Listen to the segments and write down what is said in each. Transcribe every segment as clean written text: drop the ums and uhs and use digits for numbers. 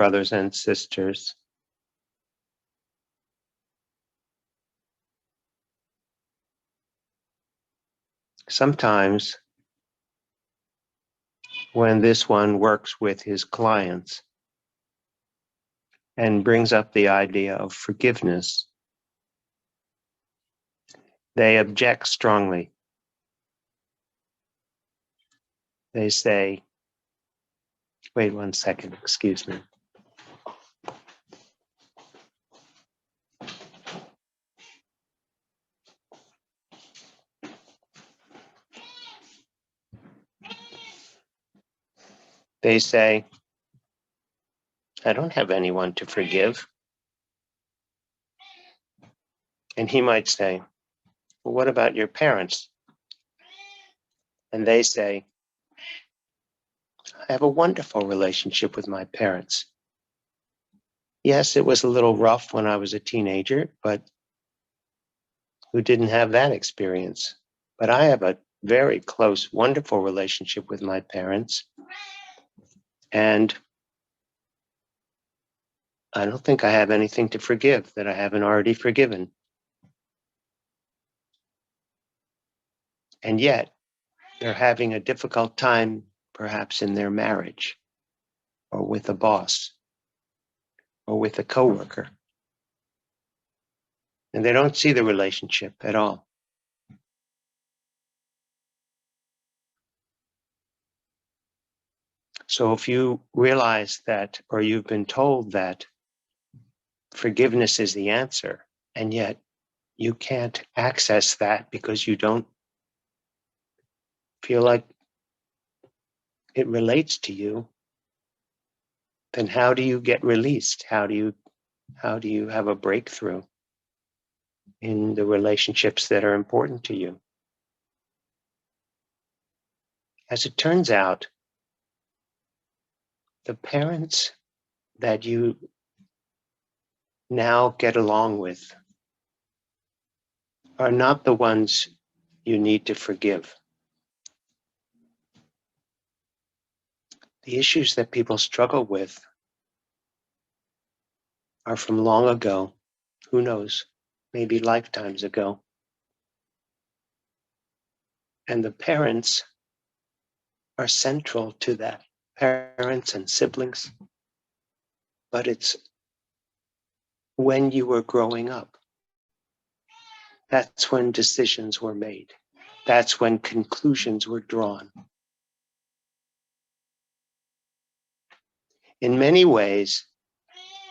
brothers and sisters, sometimes when this one works with his clients and brings up the idea of forgiveness, they object strongly. They say, wait 1 second, excuse me. They say, I don't have anyone to forgive. And he might say, well, what about your parents? And they say, I have a wonderful relationship with my parents. Yes, it was a little rough when I was a teenager, but who didn't have that experience? But I have a very close, wonderful relationship with my parents. And I don't think I have anything to forgive that I haven't already forgiven. And yet, they're having a difficult time, perhaps in their marriage, or with a boss, or with a coworker. And they don't see the relationship at all. So if you realize that, or you've been told that forgiveness is the answer, and yet you can't access that because you don't feel like it relates to you, then how do you get released? How do you have a breakthrough in the relationships that are important to you? As it turns out, the parents that you now get along with are not the ones you need to forgive. The issues that people struggle with are from long ago, who knows, maybe lifetimes ago. And the parents are central to that, parents and siblings. But it's when you were growing up. That's when decisions were made. That's when conclusions were drawn. In many ways,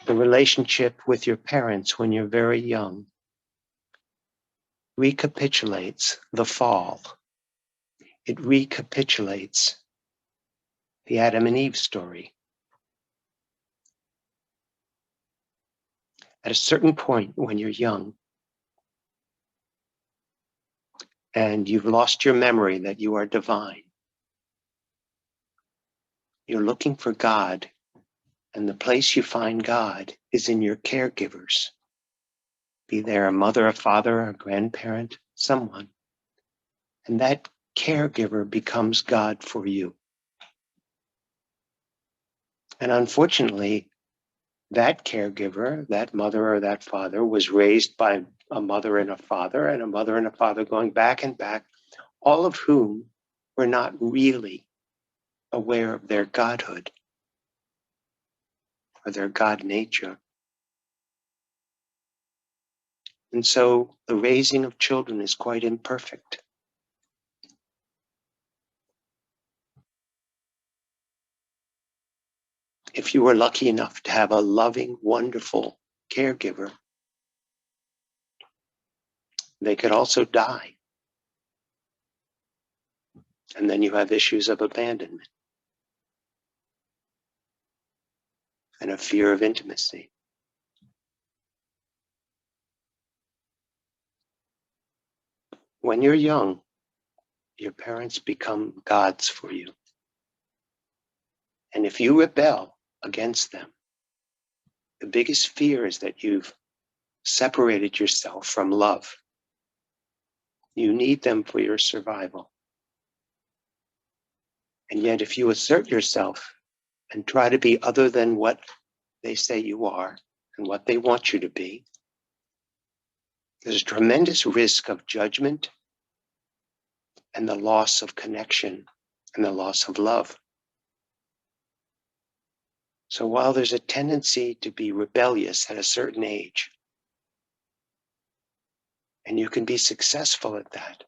the relationship with your parents when you're very young recapitulates the fall. It recapitulates the Adam and Eve story. At a certain point when you're young and you've lost your memory that you are divine, you're looking for God, and the place you find God is in your caregivers. Be there a mother, a father, a grandparent, someone. And that caregiver becomes God for you. And unfortunately, that caregiver, that mother or that father, was raised by a mother and a father going back and back, all of whom were not really aware of their godhood or their God nature. And so the raising of children is quite imperfect. If you were lucky enough to have a loving, wonderful caregiver, they could also die. And then you have issues of abandonment and a fear of intimacy. When you're young, your parents become gods for you. And if you rebel against them, the biggest fear is that you've separated yourself from love. You need them for your survival. And yet if you assert yourself and try to be other than what they say you are and what they want you to be, there's a tremendous risk of judgment and the loss of connection and the loss of love. So while there's a tendency to be rebellious at a certain age, and you can be successful at that,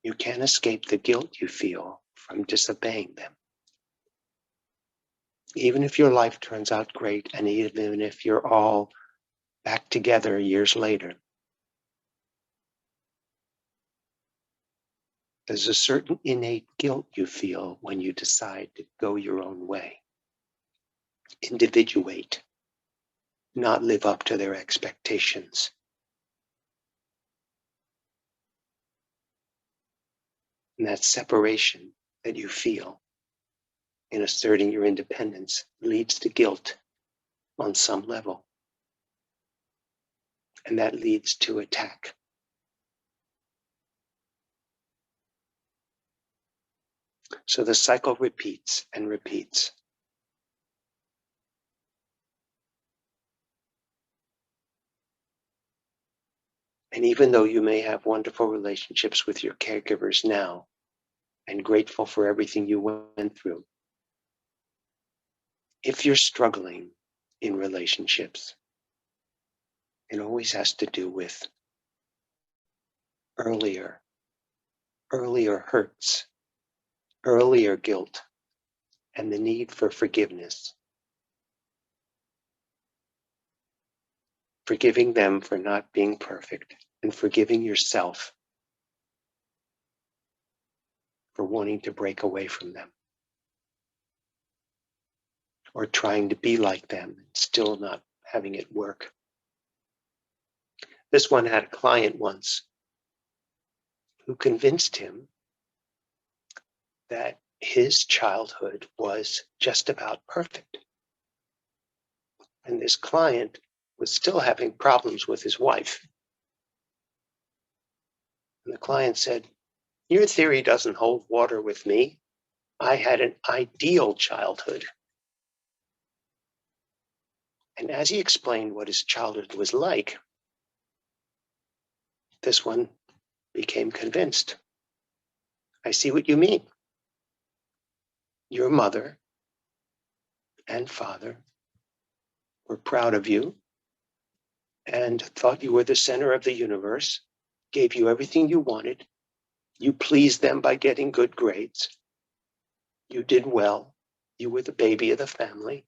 you can't escape the guilt you feel from disobeying them. Even if your life turns out great, and even if you're all back together years later, there's a certain innate guilt you feel when you decide to go your own way, individuate, not live up to their expectations. And that separation that you feel in asserting your independence leads to guilt on some level. And that leads to attack. So the cycle repeats and repeats. And even though you may have wonderful relationships with your caregivers now and grateful for everything you went through, if you're struggling in relationships, it always has to do with earlier hurts, earlier guilt, and the need for forgiveness. Forgiving them for not being perfect, and forgiving yourself for wanting to break away from them, or trying to be like them and still not having it work. This one had a client once who convinced him that his childhood was just about perfect. And this client was still having problems with his wife. And the client said, "Your theory doesn't hold water with me. I had an ideal childhood." And as he explained what his childhood was like, this one became convinced. "I see what you mean. Your mother and father were proud of you and thought you were the center of the universe, gave you everything you wanted. You pleased them by getting good grades. You did well. You were the baby of the family.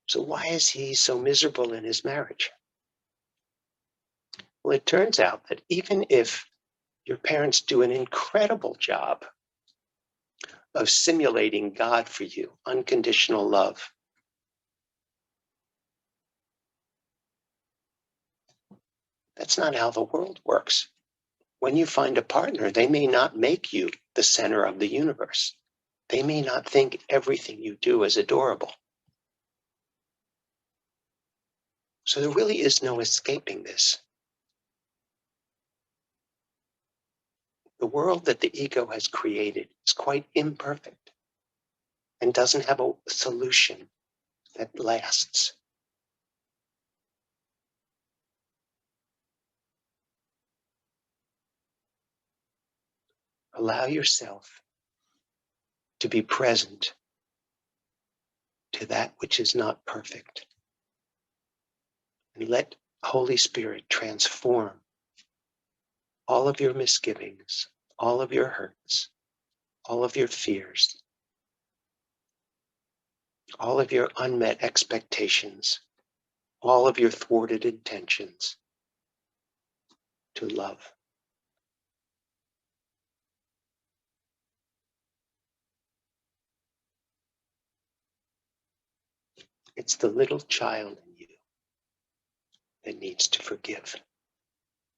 So why is he so miserable in his marriage?" Well, it turns out that even if your parents do an incredible job of simulating God for you, unconditional love, that's not how the world works. When you find a partner, they may not make you the center of the universe. They may not think everything you do is adorable. So there really is no escaping this. The world that the ego has created is quite imperfect and doesn't have a solution that lasts. Allow yourself to be present to that which is not perfect. And let Holy Spirit transform all of your misgivings, all of your hurts, all of your fears, all of your unmet expectations, all of your thwarted intentions to love. It's the little child in you that needs to forgive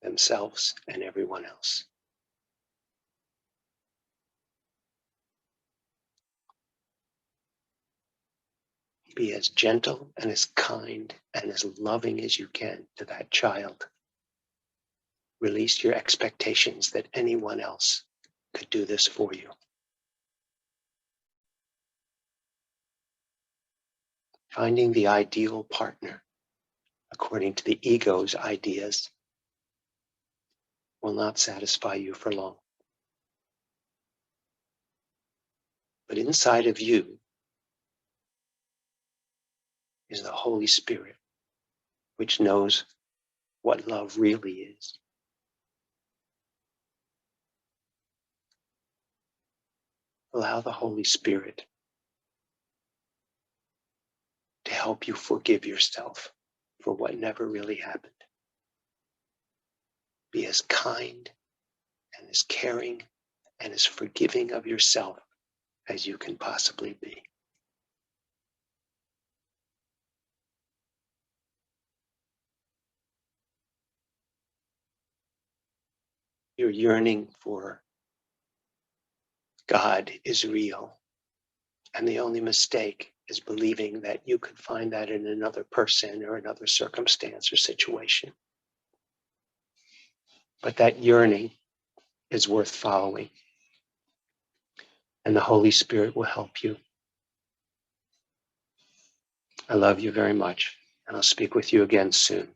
themselves and everyone else. Be as gentle and as kind and as loving as you can to that child. Release your expectations that anyone else could do this for you. Finding the ideal partner according to the ego's ideas will not satisfy you for long. But inside of you is the Holy Spirit, which knows what love really is. Allow the Holy Spirit to help you forgive yourself for what never really happened. Be as kind and as caring and as forgiving of yourself as you can possibly be. Your yearning for God is real, and the only mistake is believing that you could find that in another person or another circumstance or situation. But that yearning is worth following, and the Holy Spirit will help you. I love you very much, and I'll speak with you again soon.